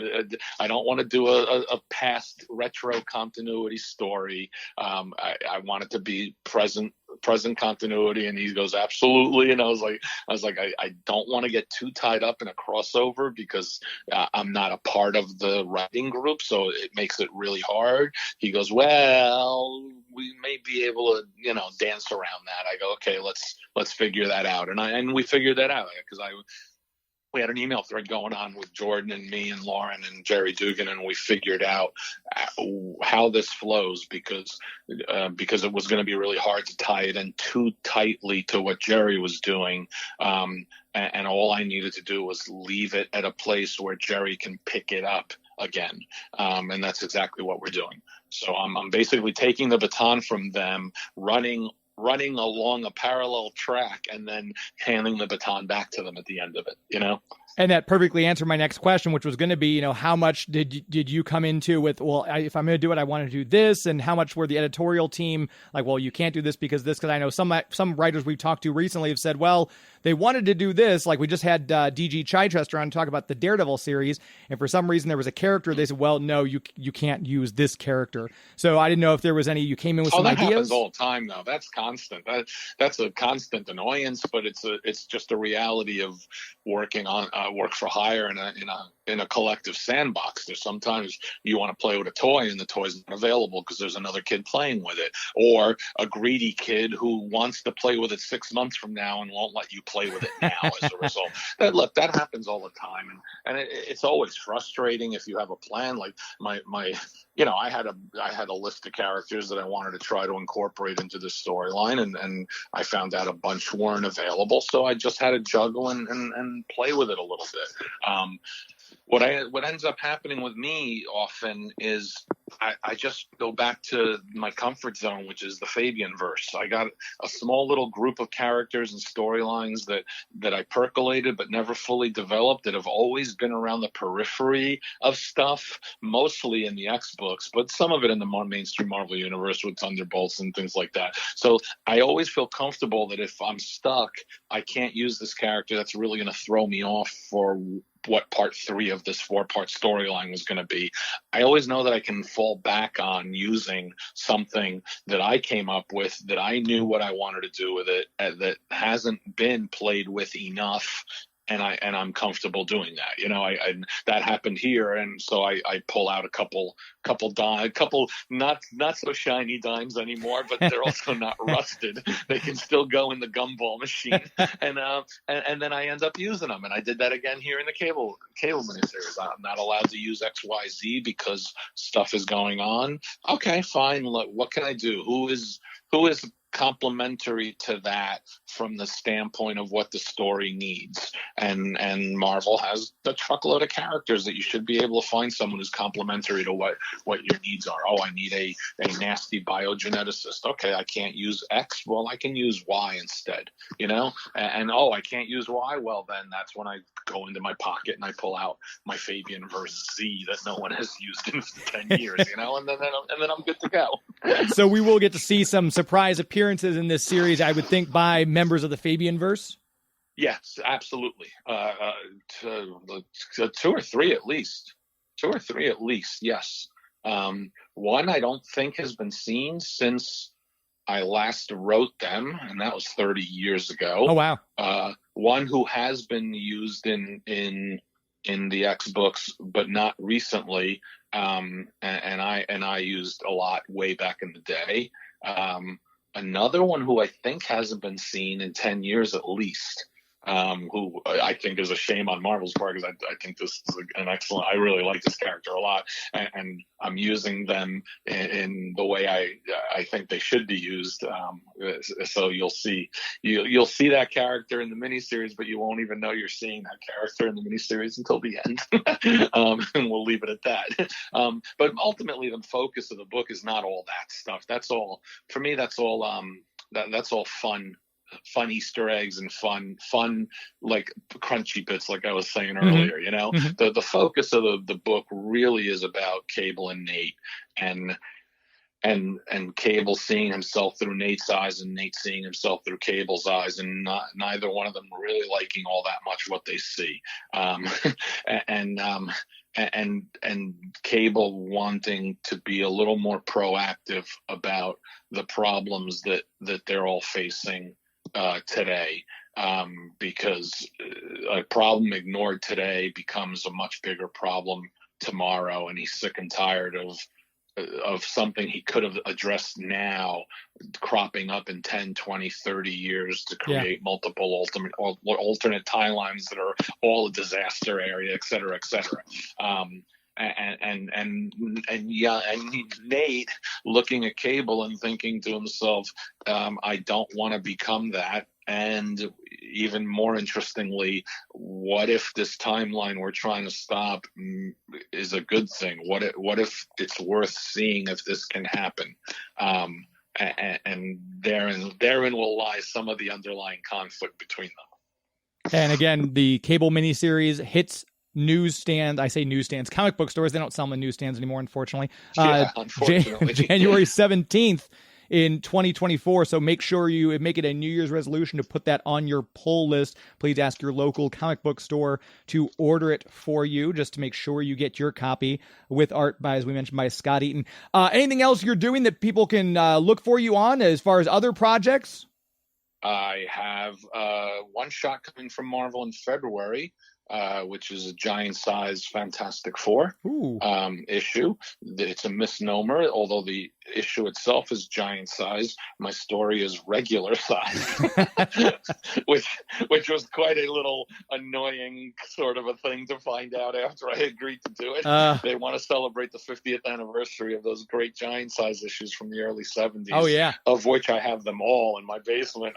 I don't want to do a past retro continuity story. I want it to be present continuity, and he goes absolutely, and I was like I don't want to get too tied up in a crossover because I'm not a part of the writing group, so it makes it really hard. He goes, well, we may be able to dance around that. I go, okay, let's figure that out, and we figured that out because we had an email thread going on with Jordan and me and Lauren and Jerry Dugan, and we figured out how this flows because it was going to be really hard to tie it in too tightly to what Jerry was doing. And all I needed to do was leave it at a place where Jerry can pick it up again. And that's exactly what we're doing. So I'm basically taking the baton from them, running along a parallel track, and then handing the baton back to them at the end of it, And that perfectly answered my next question, which was going to be, how much did you come into with, well, if I'm going to do it, I want to do this, and how much were the editorial team like, well, you can't do this because this, because I know some writers we've talked to recently have said, well, they wanted to do this. Like we just had DG Chichester on to talk about the Daredevil series, and for some reason there was a character. They said, well, no, you can't use this character. So I didn't know if there was any. You came in with some that ideas. Happens all the time, though. That's constant. That's a constant annoyance, but it's just a reality of working on work for hire in a collective sandbox. There's sometimes you want to play with a toy and the toy's not available because there's another kid playing with it, or a greedy kid who wants to play with it 6 months from now and won't let you play with it now as a result. That happens all the time, and it's always frustrating if you have a plan. Like I had a list of characters that I wanted to try to incorporate into this storyline, and I found out a bunch weren't available, so I just had to juggle and play with it a little bit. What ends up happening with me often is I just go back to my comfort zone, which is the Fabianverse. I got a small little group of characters and storylines that I percolated but never fully developed, that have always been around the periphery of stuff, mostly in the X books, but some of it in the more mainstream Marvel universe with Thunderbolts and things like that. So I always feel comfortable that if I'm stuck, I can't use this character that's really going to throw me off for what part 3 of this 4-part storyline was going to be. I always know that I can fall back on using something that I came up with, that I knew what I wanted to do with it, that hasn't been played with enough. And I'm comfortable doing that. That happened here, and so I pull out a couple not so shiny dimes anymore, but they're also not rusted. They can still go in the gumball machine, and then I end up using them. And I did that again here in the cable miniseries. I'm not allowed to use XYZ because stuff is going on. Okay, fine. Look, what can I do? Who is complementary to that from the standpoint of what the story needs? And Marvel has a truckload of characters that you should be able to find someone who's complementary to what your needs are. Oh, I need a nasty biogeneticist. Okay, I can't use X. Well, I can use Y instead, and oh, I can't use Y. Well, then that's when I go into my pocket and I pull out my Fabianverse Z that no one has used in 10 years, and then I'm good to go. So we will get to see some surprise appearances in this series, I would think, by members of the Fabianverse. Yes, absolutely. 2 or 3 at least. 2 or 3 at least. Yes. One I don't think has been seen since I last wrote them, and that was 30 years ago. Oh wow. One who has been used in the X books, but not recently. And I used a lot way back in the day. Another one who I think hasn't been seen in 10 years at least, who I think is a shame on Marvel's part, because I think this is an excellent, I really like this character a lot, and I'm using them in the way I think they should be used. So you'll see that character in the miniseries, but you won't even know you're seeing that character in the miniseries until the end. And we'll leave it at that. But ultimately, the focus of the book is not all that stuff. That's all, for me, that's all fun Easter eggs and fun like crunchy bits, like I was saying earlier. Mm-hmm. The focus of the book really is about Cable and Nate, and Cable seeing himself through Nate's eyes, and Nate seeing himself through Cable's eyes, and neither one of them really liking all that much what they see. And Cable wanting to be a little more proactive about the problems that they're all facing today, because a problem ignored today becomes a much bigger problem tomorrow, and he's sick and tired of something he could have addressed now cropping up in 10, 20, 30 years to create multiple alternate timelines that are all a disaster area, et cetera, et cetera. And Nate looking at Cable and thinking to himself, I don't want to become that. And even more interestingly, what if this timeline we're trying to stop is a good thing? What if it's worth seeing if this can happen? And therein will lie some of the underlying conflict between them. And again, the Cable miniseries hits newsstand. I say newsstands, comic book stores. They don't sell them in newsstands anymore, unfortunately. Unfortunately. January 17th in 2024. So make sure you make it a New Year's resolution to put that on your pull list. Please ask your local comic book store to order it for you, just to make sure you get your copy, with art by, as we mentioned, by Scott Eaton. Anything else you're doing that people can look for you on as far as other projects? I have one shot coming from Marvel in February, which is a giant-sized Fantastic Four issue. It's a misnomer, although the issue itself is giant-sized. My story is regular size, which was quite a little annoying sort of a thing to find out after I agreed to do it. They want to celebrate the 50th anniversary of those great giant-size issues from the early 70s. Oh, yeah. Of which I have them all in my basement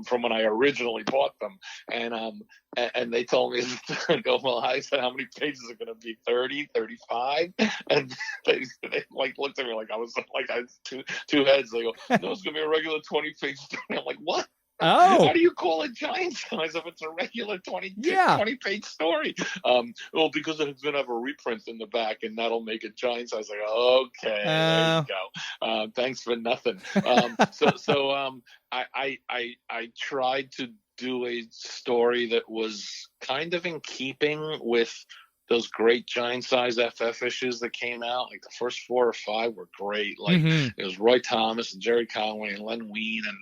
from when I originally bought them. And they told me to go, well, I said, how many pages are going to be? 30, 35? And they like looked at me like I was two heads. They go, no, it's going to be a regular 20-page story. I'm like, what? Oh, how do you call it giant size if it's a regular 20-page story? Well, because it's going to have a reprint in the back, and that'll make it giant size. Like, okay, there you go. Thanks for nothing. So I tried to do a story that was kind of in keeping with those great giant size FF issues that came out. Like the first 4 or 5 were great. Like it was Roy Thomas and Jerry Conway and Len Wein and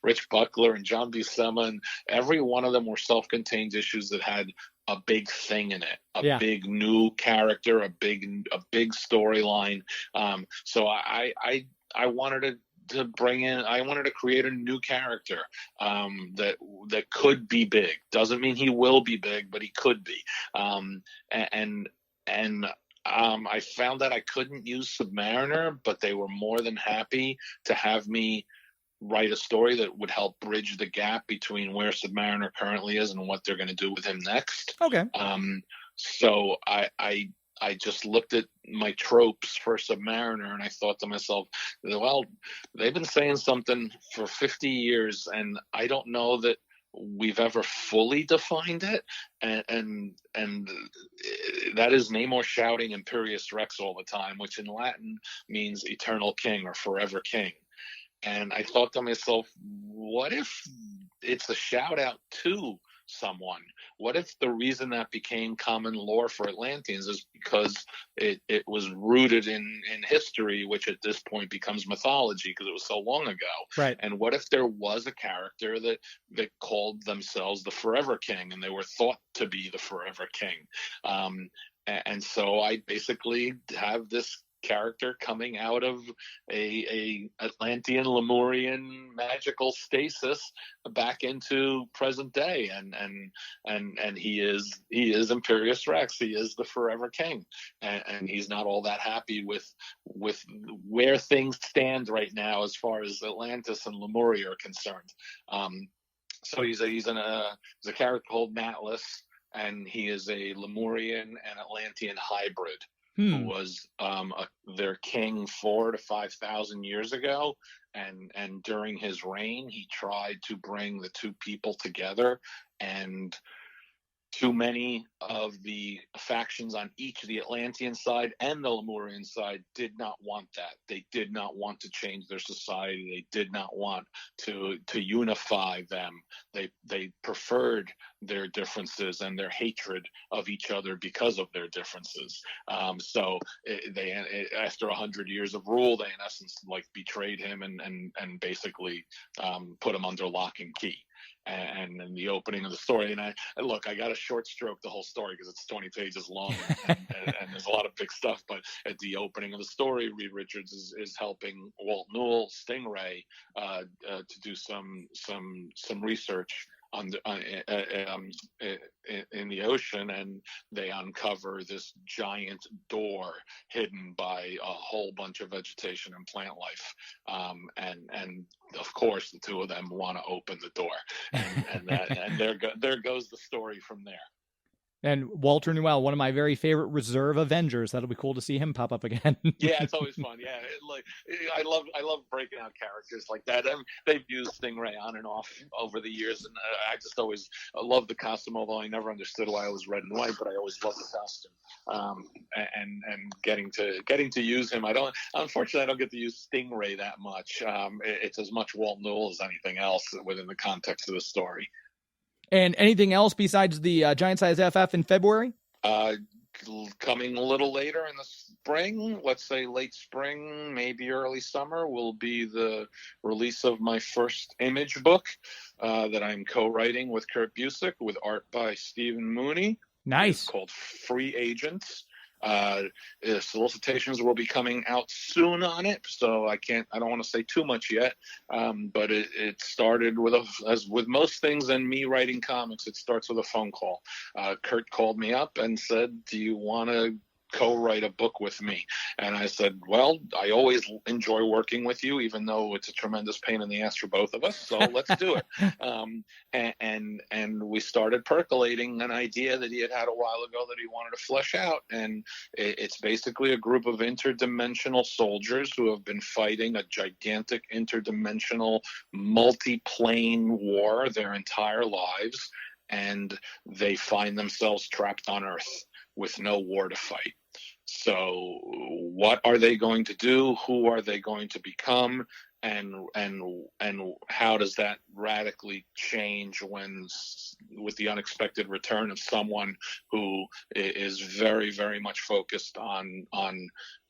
Rich Buckler and John Buscema, and every one of them were self-contained issues that had a big thing in it, a big new character, a big storyline. So I wanted to bring in, I wanted to create a new character that could be big. Doesn't mean he will be big, but he could be. I found that I couldn't use Submariner, but they were more than happy to have me write a story that would help bridge the gap between where Submariner currently is and what they're going to do with him next. Okay. So I just looked at my tropes for Submariner and I thought to myself, well, they've been saying something for 50 years and I don't know that we've ever fully defined it. And that is Namor shouting Imperious Rex all the time, which in Latin means eternal king or forever king. And I thought to myself, what if it's a shout out to someone? What if the reason that became common lore for Atlanteans is because it was rooted in history, which at this point becomes mythology because it was so long ago. Right. And what if there was a character that called themselves the Forever King and they were thought to be the Forever King? And so I basically have this character coming out of a Atlantean Lemurian magical stasis back into present day, and he is Imperious Rex. He is the Forever King, and he's not all that happy with where things stand right now as far as Atlantis and Lemuria are concerned. So he's a character called Natlas, and he is a Lemurian and Atlantean hybrid. Who was their king 4,000 to 5,000 years ago, and during his reign, he tried to bring the two people together, and too many of the factions on each of the Atlantean side and the Lemurian side did not want that. They did not want to change their society. They did not want to unify them. They preferred their differences and their hatred of each other because of their differences. So after 100 years of rule, they in essence like betrayed him and basically put him under lock and key. And in the opening of the story, and I got to short stroke the whole story because it's 20 pages long and there's a lot of big stuff. But at the opening of the story, Reed Richards is helping Walt Newell, Stingray, to do some research in the ocean, and they uncover this giant door hidden by a whole bunch of vegetation and plant life, and of course the two of them want to open the door, and there goes the story from there. And Walter Newell, one of my very favorite Reserve Avengers. That'll be cool to see him pop up again. Yeah, it's always fun. Yeah, I love breaking out characters like that. They've used Stingray on and off over the years, and I just always love the costume. Although I never understood why it was red and white, but I always loved the costume. And getting to use him, unfortunately I don't get to use Stingray that much. It's as much Walt Newell as anything else within the context of the story. And anything else besides the Giant Size FF in February? Coming a little later in the spring, let's say late spring, maybe early summer, will be the release of my first Image book that I'm co-writing with Kurt Busiek with art by Stephen Mooney. Nice. It's called Free Agents. Solicitations will be coming out soon on it, so I don't want to say too much yet, but it started as with most things in me writing comics, it starts with a phone call. Kurt called me up and said, do you want to co-write a book with me? And I said, well, I always enjoy working with you, even though it's a tremendous pain in the ass for both of us, so let's do it. And we started percolating an idea that he had a while ago that he wanted to flesh out, and it's basically a group of interdimensional soldiers who have been fighting a gigantic interdimensional multi-plane war their entire lives, and they find themselves trapped on Earth with no war to fight. So what are they going to do? Who are they going to become? and how does that radically change with the unexpected return of someone who is very, very much focused on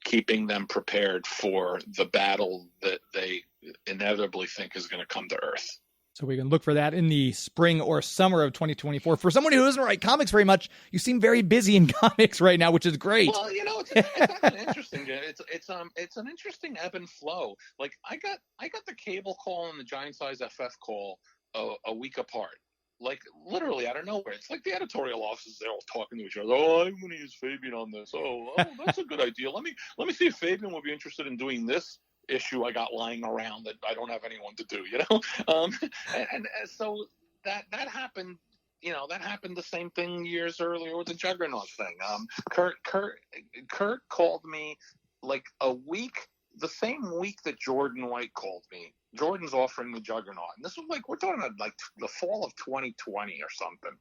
keeping them prepared for the battle that they inevitably think is going to come to Earth. So we can look for that in the spring or summer of 2024. For someone who doesn't write comics very much, you seem very busy in comics right now, which is great. Well, it's actually interesting. It's an interesting ebb and flow. Like I got the Cable call and the Giant Size FF call a week apart. Like literally out of nowhere. It's like the editorial offices, they're all talking to each other. Oh, I'm going to use Fabian on this. Oh, that's a good idea. Let me see if Fabian would be interested in doing this issue I got lying around that I don't have anyone to do, and so that happened. That happened the same thing years earlier with the Juggernaut thing. Kurt called me like the same week that Jordan White called me. Jordan's offering the Juggernaut, and this was like, we're talking about like the fall of 2020 or something.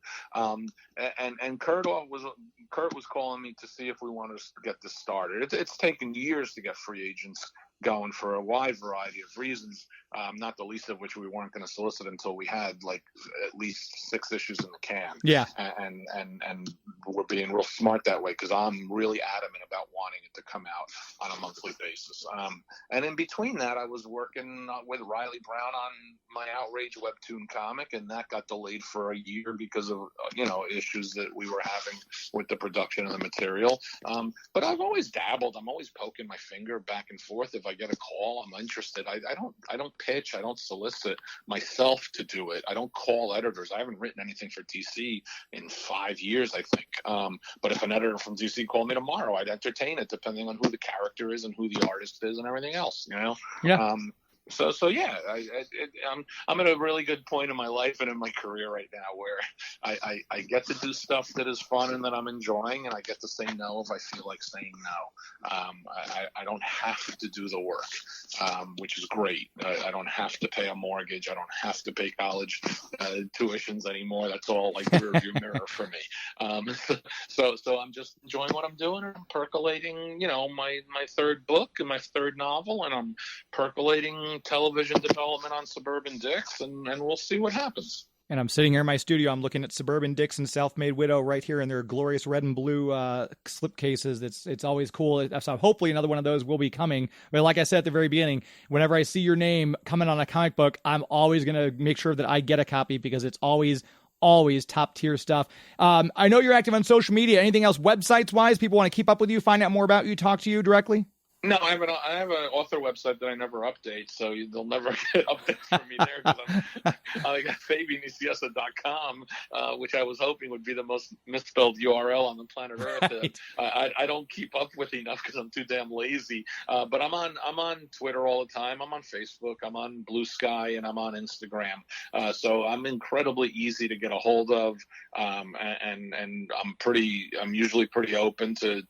And Kurt was calling me to see if we wanted to get this started. It's taken years to get free agents going for a wide variety of reasons, not the least of which we weren't going to solicit until we had like at least 6 issues in the can. Yeah. And we're being real smart that way because I'm really adamant about wanting it to come out on a monthly basis. And in between that, I was working with Riley Brown on my Outrage webtoon comic, and that got delayed for a year because of issues that we were having with the production of the material. But I've always dabbled. I'm always poking my finger back and forth. If I get a call, I'm interested. I don't pitch. I don't solicit myself to do it. I don't call editors. I haven't written anything for DC in 5 years, I think. But if an editor from DC called me tomorrow, I'd entertain it, depending on who the character is and who the artist is and everything else. Yeah. So yeah, I'm at a really good point in my life and in my career right now where I get to do stuff that is fun and that I'm enjoying, and I get to say no if I feel like saying no. I don't have to do the work, which is great. I don't have to pay a mortgage. I don't have to pay college tuitions anymore. That's all like rearview mirror for me. So I'm just enjoying what I'm doing, and I'm percolating, my third book and my third novel, and I'm percolating television development on Suburban Dicks, and we'll see what happens. And I'm sitting here in my studio. I'm looking at Suburban Dicks and Self-Made Widow right here in their glorious red and blue slipcases. It's always cool. So hopefully another one of those will be coming. But like I said at the very beginning, whenever I see your name coming on a comic book, I'm always going to make sure that I get a copy because it's always top tier stuff. I know you're active on social media. Anything else websites wise? People want to keep up with you, find out more about you, talk to you directly? No, I have an author website that I never update, so they'll never get updates from me there because I got Fabianicieza.com, which I was hoping would be the most misspelled URL on the planet Earth. Right. I don't keep up with enough because I'm too damn lazy. But I'm on Twitter all the time. I'm on Facebook. I'm on Blue Sky, and I'm on Instagram. So I'm incredibly easy to get a hold of, and I'm usually pretty open to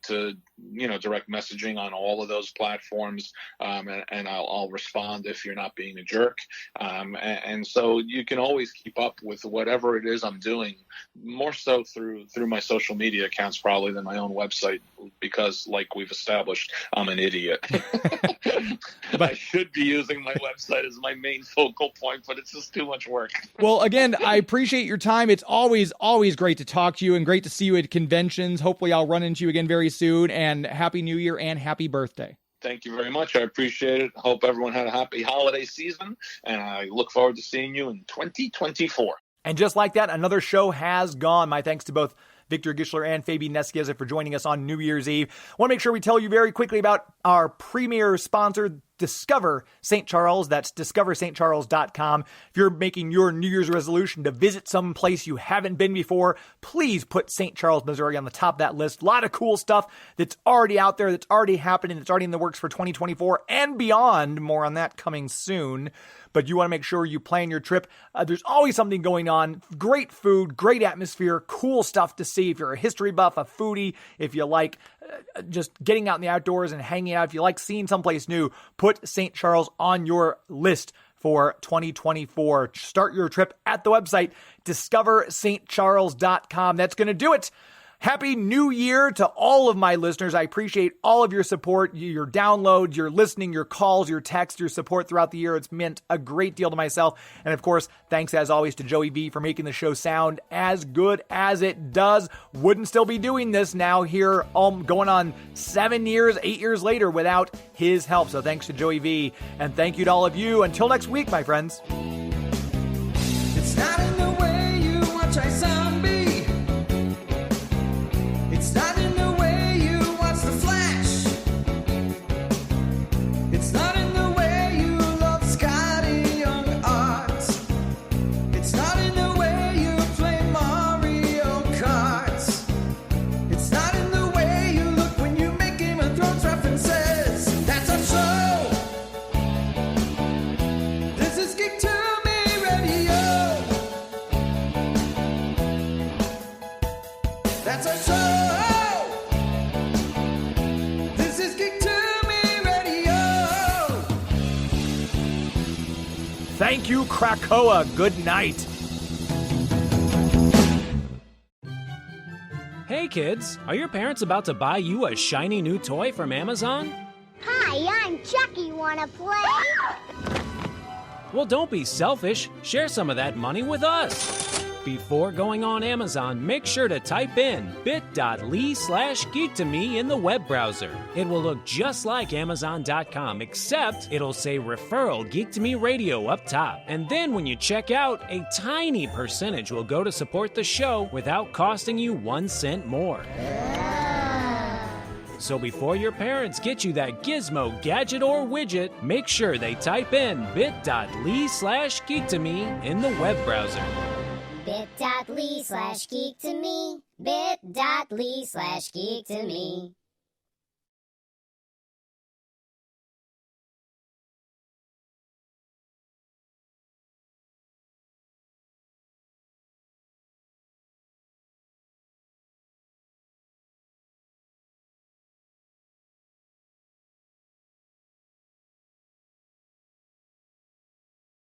direct messaging on all of those platforms, and I'll respond if you're not being a jerk, and so you can always keep up with whatever it is I'm doing, more so through my social media accounts probably than my own website, because like we've established, I'm an idiot. But I should be using my website as my main focal point, but it's just too much work. Well, again, I appreciate your time. It's always great to talk to you and great to see you at conventions. Hopefully I'll run into you again very soon, and Happy New Year and happy birthday. Thank you very much. I appreciate it. Hope everyone had a happy holiday season, and I look forward to seeing you in 2024. And just like that, another show has gone. My thanks to both Victor Gischler and Fabian Nicieza for joining us on New Year's Eve. I want to make sure we tell you very quickly about our premier sponsor, Discover St. Charles. That's discoverstcharles.com. If you're making your New Year's resolution to visit some place you haven't been before, please put St. Charles, Missouri on the top of that list. A lot of cool stuff that's already out there, that's already happening, that's already in the works for 2024 and beyond. More on that coming soon. But you want to make sure you plan your trip. There's always something going on. Great food, great atmosphere, cool stuff to see. If you're a history buff, a foodie, if you like just getting out in the outdoors and hanging out, if you like seeing someplace new, put St. Charles on your list for 2024. Start your trip at the website, discoverstcharles.com. That's going to do it. Happy New Year to all of my listeners. I appreciate all of your support, your downloads, your listening, your calls, your texts, your support throughout the year. It's meant a great deal to myself. And of course, thanks as always to Joey V for making the show sound as good as it does. Wouldn't still be doing this now here going on 8 years later without his help. So thanks to Joey V, and thank you to all of you. Until next week, my friends. It's not in the way you watch I zombie. It's not in the way you watch The Flash. It's not in the way you love Scotty Young art. It's not in the way you play Mario Kart. It's not in the way you look when you make Game of Thrones references. That's our show. This is Geek to Me Radio. That's our show. This is Geek to Me Radio. Thank you, Krakoa. Good night. Hey kids, are your parents about to buy you a shiny new toy from Amazon? Hi, I'm Chucky. Wanna play? Well, don't be selfish. Share some of that money with us. Before going on Amazon, make sure to type in bit.ly/geek2me in the web browser. It will look just like Amazon.com, except it'll say referral Geek to Me Radio up top. And then when you check out, a tiny percentage will go to support the show without costing you 1 cent more. So before your parents get you that gizmo, gadget, or widget, make sure they type in bit.ly/geek2me in the web browser. Bit.ly/geek to me. Bit.ly/geek to me.